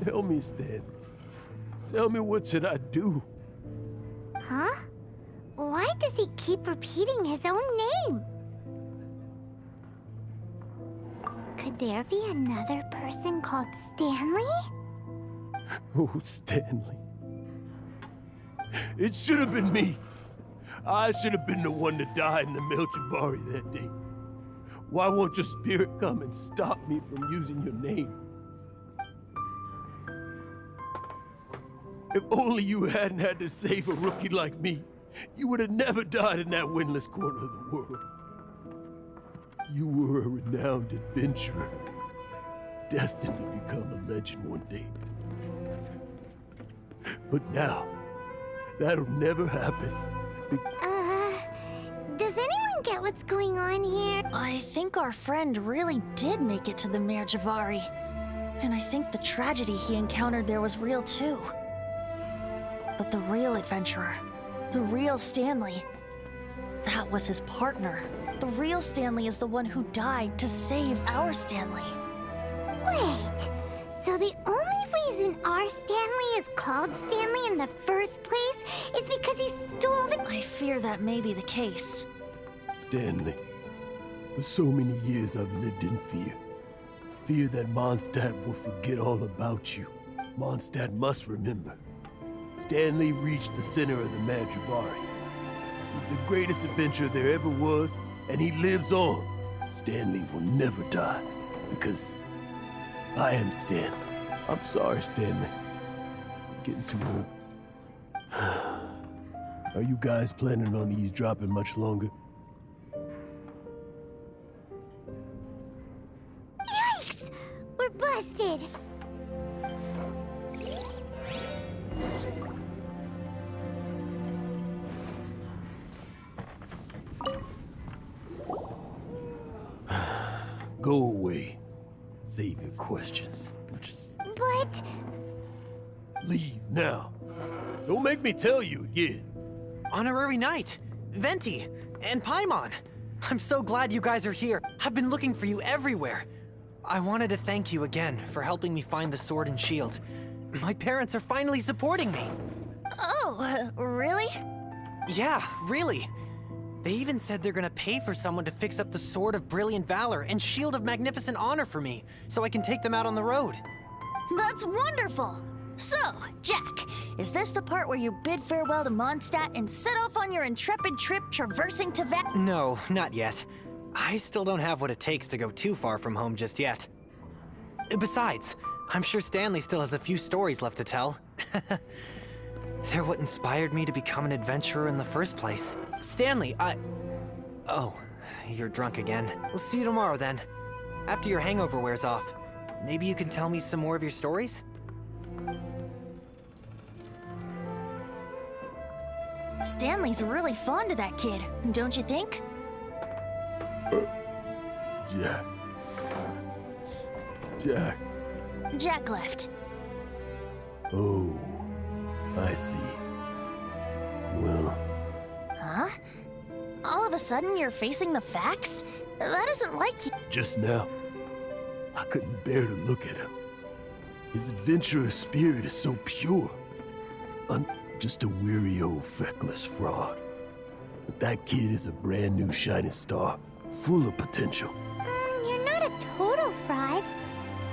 Tell me, Stan. Tell me, what should I do? Huh? Why does he keep repeating his own name? Could there be another person called Stanley? Oh, Stanley. It should have been me. I should have been the one to die in the Melchivari that day. Why won't your spirit come and stop me from using your name? If only you hadn't had to save a rookie like me, you would have never died in that windless corner of the world. You were a renowned adventurer, destined to become a legend one day. But now, that'll never happen. Does anyone get what's going on here? I think our friend really did make it to the Merjavari. And I think the tragedy he encountered there was real too. But the real adventurer, the real Stanley, that was his partner. The real Stanley is the one who died to save our Stanley. Wait, so the only reason our Stanley is called Stanley in the first place is because he stole the— I fear that may be the case. Stanley, for so many years I've lived in fear. Fear that Mondstadt will forget all about you. Mondstadt must remember. Stanley reached the center of the Merjavari. He's the greatest adventurer there ever was, and he lives on. Stanley will never die, because I am Stanley. I'm sorry, Stanley. Getting too old. Are you guys planning on eavesdropping much longer? Yikes! We're busted! Go away. Save your questions. Just But— leave now. Don't make me tell you again. Honorary Knight, Venti, and Paimon. I'm so glad you guys are here. I've been looking for you everywhere. I wanted to thank you again for helping me find the sword and shield. My parents are finally supporting me. Oh, really? Yeah, really. They even said they're gonna pay for someone to fix up the Sword of Brilliant Valor and Shield of Magnificent Honor for me, so I can take them out on the road. That's wonderful! So, Jack, is this the part where you bid farewell to Mondstadt and set off on your intrepid trip traversing Teyvat? No, not yet. I still don't have what it takes to go too far from home just yet. Besides, I'm sure Stanley still has a few stories left to tell. They're what inspired me to become an adventurer in the first place. Stanley, Oh, you're drunk again. We'll see you tomorrow then. After your hangover wears off. Maybe you can tell me some more of your stories? Stanley's really fond of that kid, don't you think? Jack. Jack. Jack left. Oh, I see. Well, Huh? All of a sudden you're facing the facts? That isn't like you. just now, I couldn't bear to look at him. His adventurous spirit is so pure. I'm just a weary old feckless fraud. But that kid is a brand new shining star, full of potential. You're not a total fraud.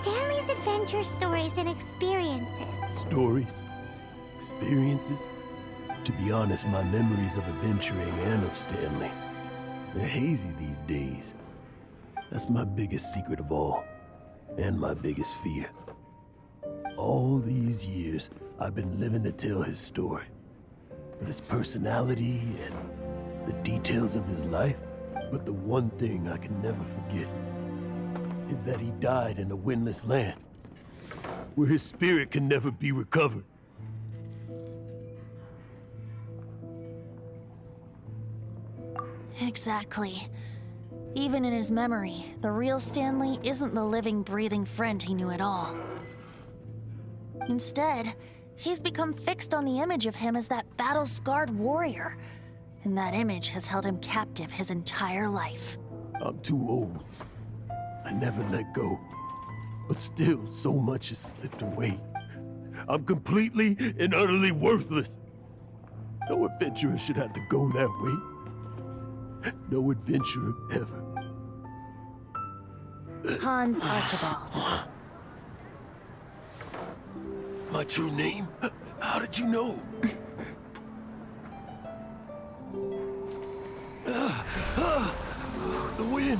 Stanley's adventure stories and experiences. Stories, experiences. To be honest, my memories of adventuring and of Stanley, they're hazy these days. That's my biggest secret of all, and my biggest fear. All these years, I've been living to tell his story. But his personality and the details of his life. But the one thing I can never forget is that he died in a windless land, where his spirit can never be recovered. Exactly. Even in his memory, the real Stanley isn't the living, breathing friend he knew at all. Instead, he's become fixed on the image of him as that battle-scarred warrior, and that image has held him captive his entire life. I'm too old. I never let go. But still, so much has slipped away. I'm completely and utterly worthless. No adventurer should have to go that way. No adventurer ever. Hans Archibald. My true name? How did you know? The wind.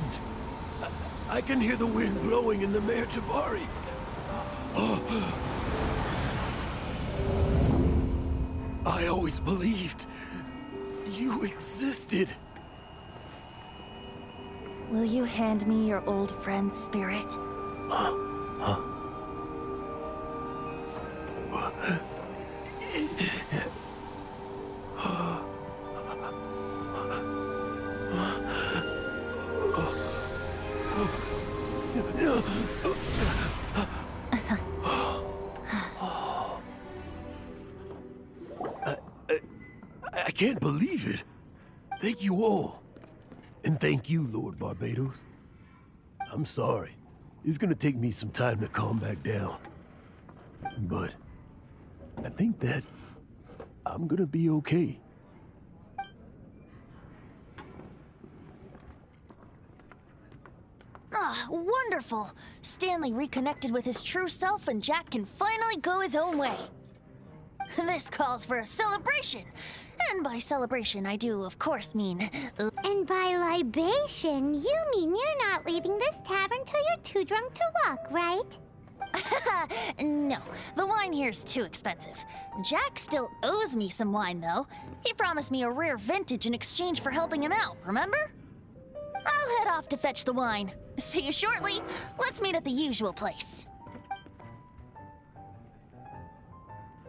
I can hear the wind blowing in the Merjavari. I always believed you existed. Will you hand me your old friend's spirit? I can't believe it. Thank you all. And thank you, Lord Barbados. I'm sorry. It's gonna take me some time to calm back down. But I think that I'm gonna be okay. Ah, wonderful! Stanley reconnected with his true self and Jack can finally go his own way. This calls for a celebration. And by celebration, I do, of course, mean... And by libation, you mean you're not leaving this tavern till you're too drunk to walk, right? No, the wine here's too expensive. Jack still owes me some wine, though. He promised me a rare vintage in exchange for helping him out, remember? I'll head off to fetch the wine. See you shortly. Let's meet at the usual place.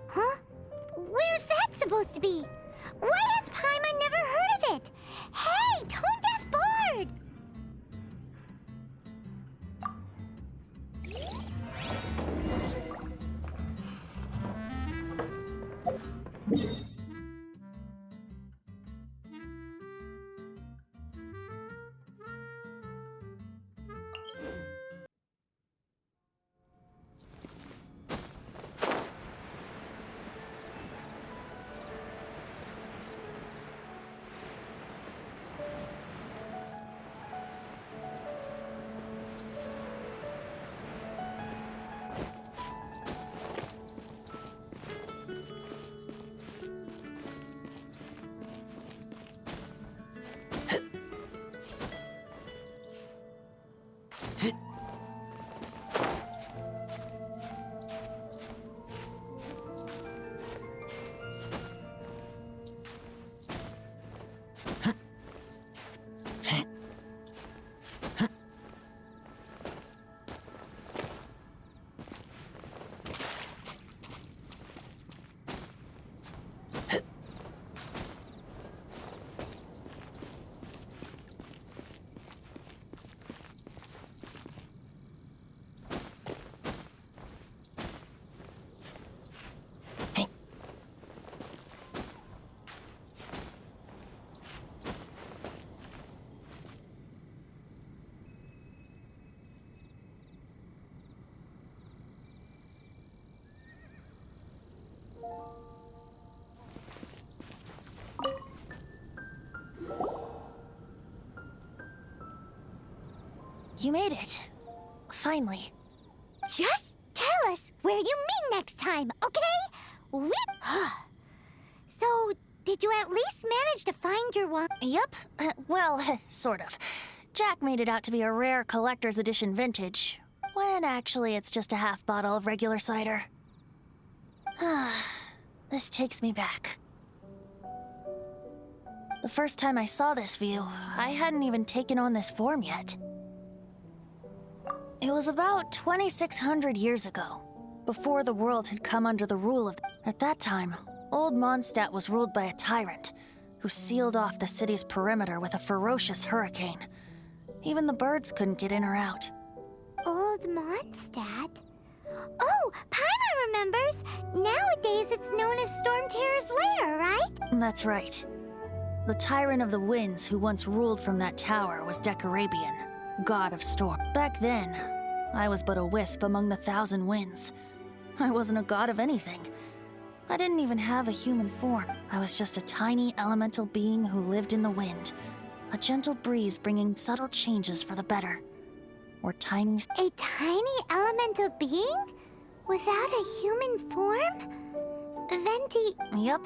Huh? Where's that supposed to be? Why has Paimon never heard of it? Hey, tone-deaf bard! You made it. Finally. Just tell us where you meet next time, okay? So, did you at least manage to find your wine? Yep. Well, sort of. Jack made it out to be a rare collector's edition vintage, when actually it's just a half bottle of regular cider. This takes me back. The first time I saw this view, I hadn't even taken on this form yet. It was about 2,600 years ago, before the world had come under the rule of... At that time, Old Mondstadt was ruled by a tyrant, who sealed off the city's perimeter with a ferocious hurricane. Even the birds couldn't get in or out. Old Mondstadt? Oh, Paimon remembers! Nowadays it's known as Storm Terror's lair, right? That's right. The tyrant of the winds who once ruled from that tower was Decarabian, god of storm. Back then, I was but a wisp among the thousand winds. I wasn't a god of anything. I didn't even have a human form. I was just a tiny elemental being who lived in the wind. A gentle breeze bringing subtle changes for the better. Or tiny... A tiny elemental being? Without a human form? Venti... Yep.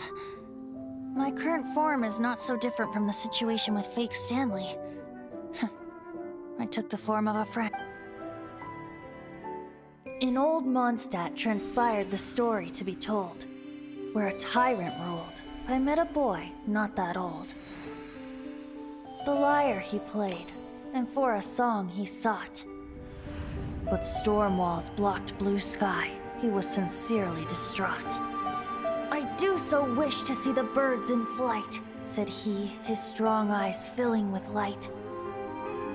My current form is not so different from the situation with fake Stanley. I took the form of a friend. In old Mondstadt transpired the story to be told, where a tyrant ruled. I met a boy not that old. The lyre he played, and for a song he sought. But storm walls blocked blue sky. He was sincerely distraught. I do so wish to see the birds in flight, said he, his strong eyes filling with light.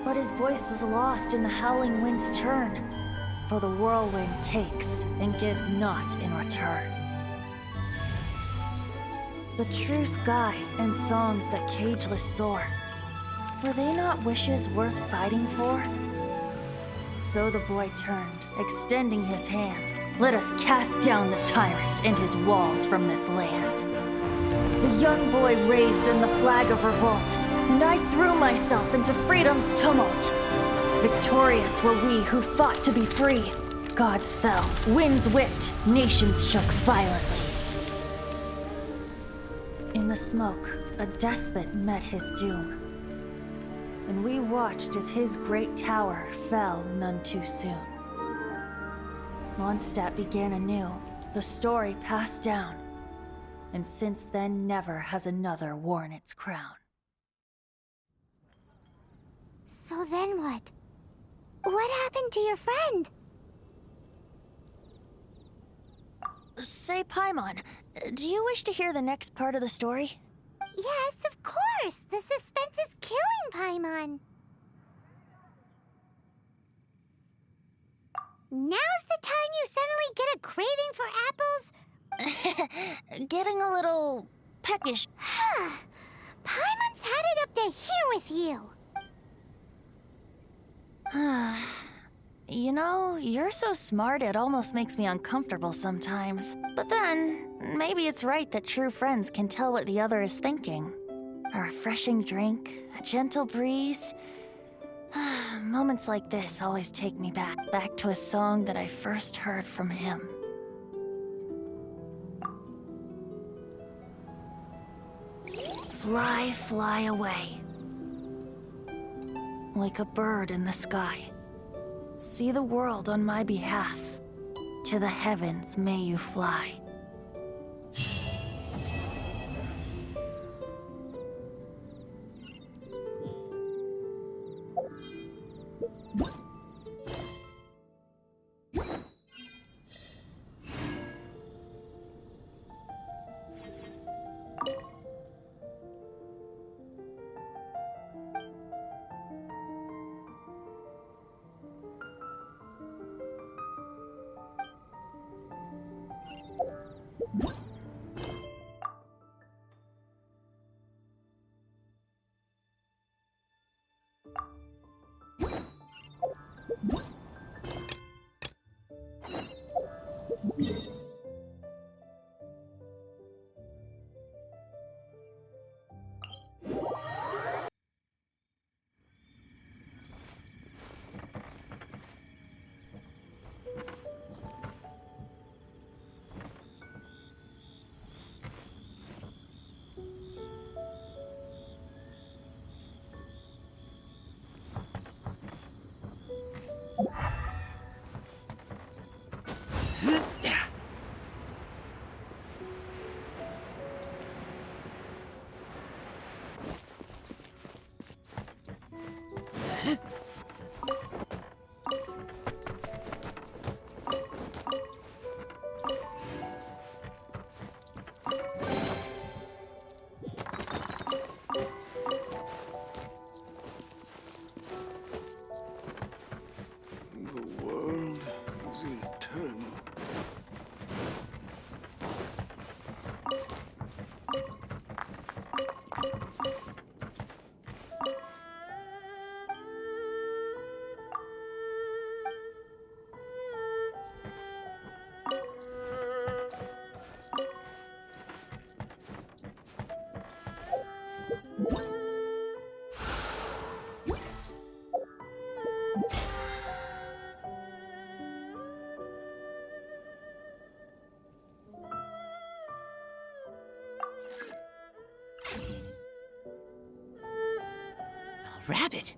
But his voice was lost in the howling wind's churn, for the whirlwind takes and gives not in return. The true sky and songs that cageless soar, were they not wishes worth fighting for? So the boy turned, extending his hand. Let us cast down the tyrant and his walls from this land. The young boy raised then the flag of revolt, and I threw myself into freedom's tumult. Victorious were we who fought to be free. Gods fell, winds whipped, nations shook violently. In the smoke, a despot met his doom. And we watched as his great tower fell none too soon. Mondstadt began anew, the story passed down, and since then never has another worn its crown. So then what? What happened to your friend? Say, Paimon, do you wish to hear the next part of the story? Yes, of course! The suspense is killing Paimon! Now's the time you suddenly get a craving for apples? Getting a little peckish. Paimon's had it up to here with you! You know, you're so smart it almost makes me uncomfortable sometimes. But then, maybe it's right that true friends can tell what the other is thinking. A refreshing drink, a gentle breeze. Moments like this always take me back to a song that I first heard from him. Fly, fly away. Like a bird in the sky. See the world on my behalf. To the heavens may you fly. rabbit.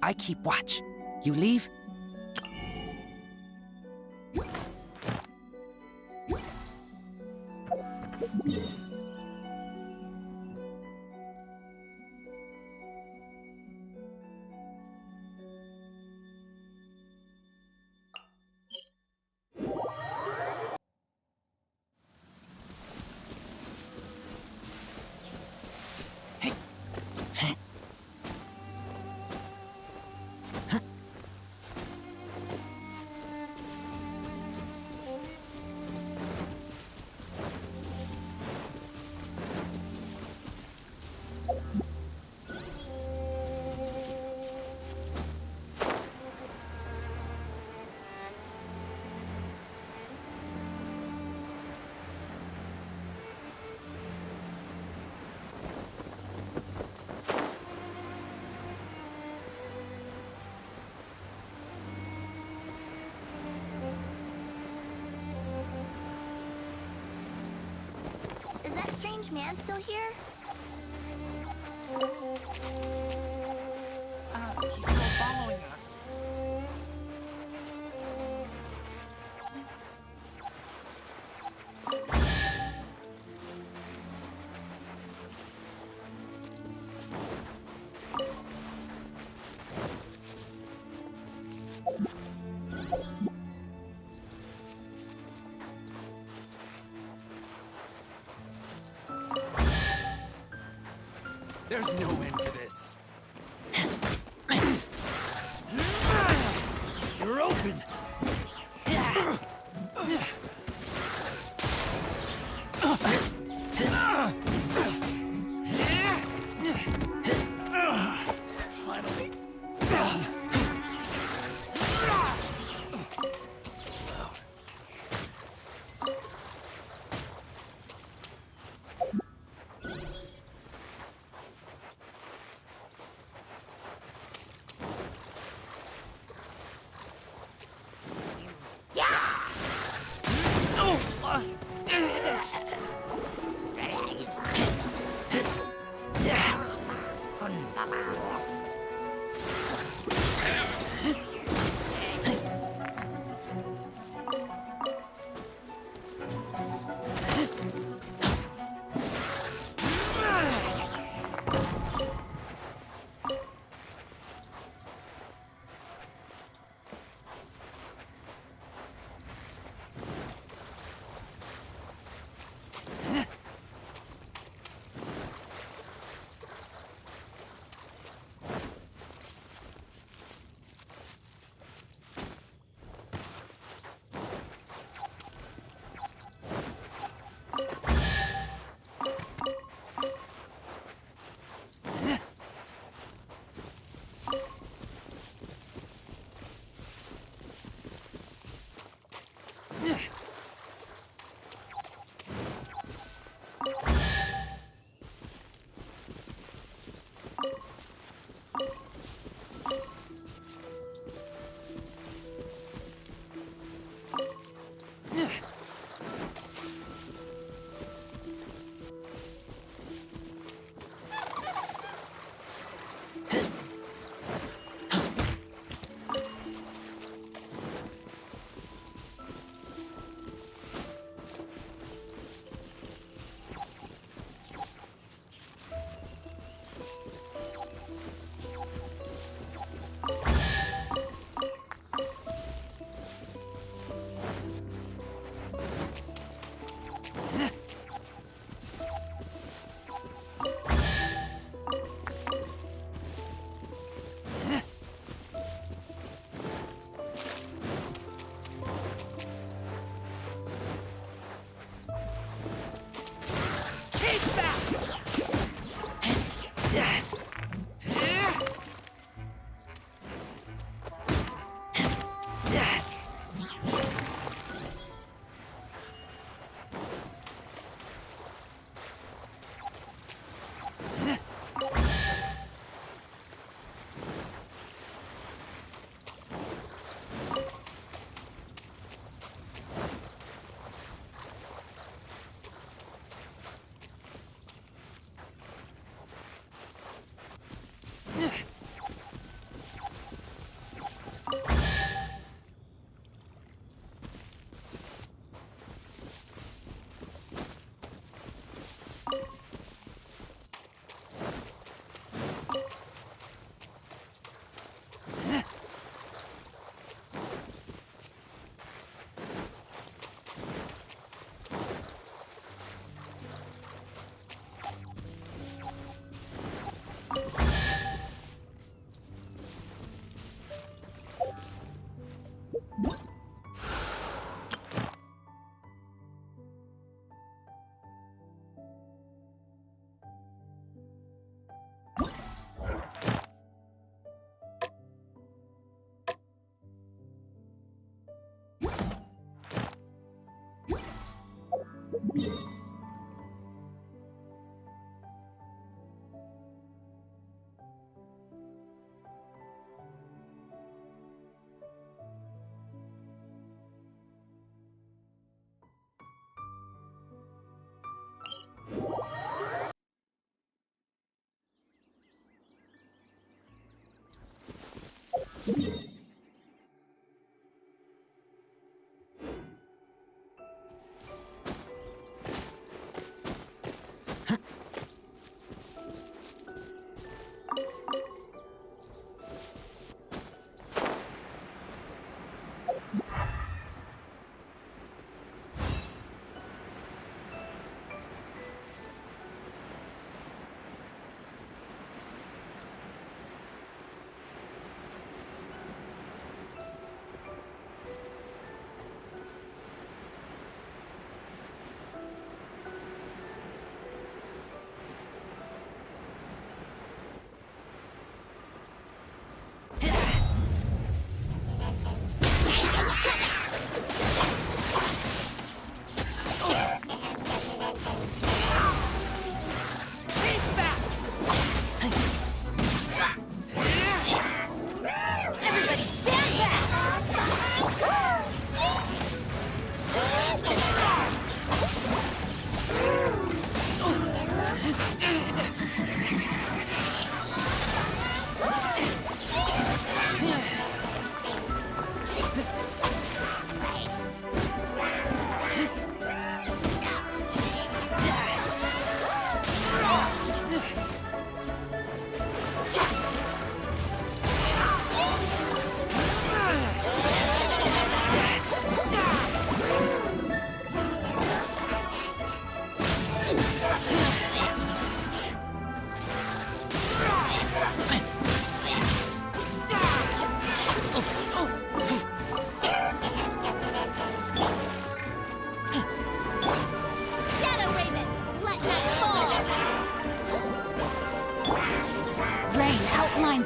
I keep watch. You leave? Is that strange man still here? He's still following us. There's no end to this. You're open! Finally.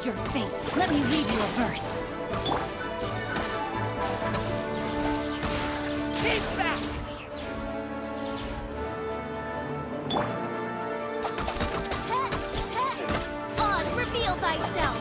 Your fate. Let me read you a verse. Keep back! Oz, reveal thyself!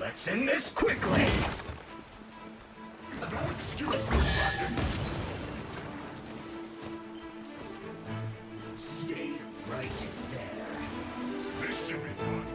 Let's end this quickly! No excuse for fighting! Stay right there. This should be fun.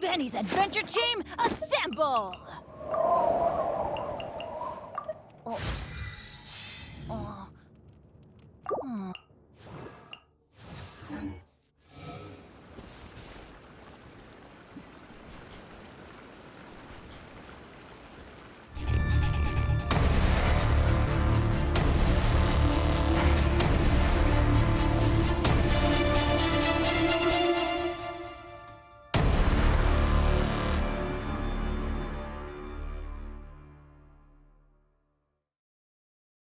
Benny's adventure team, assemble! Oh.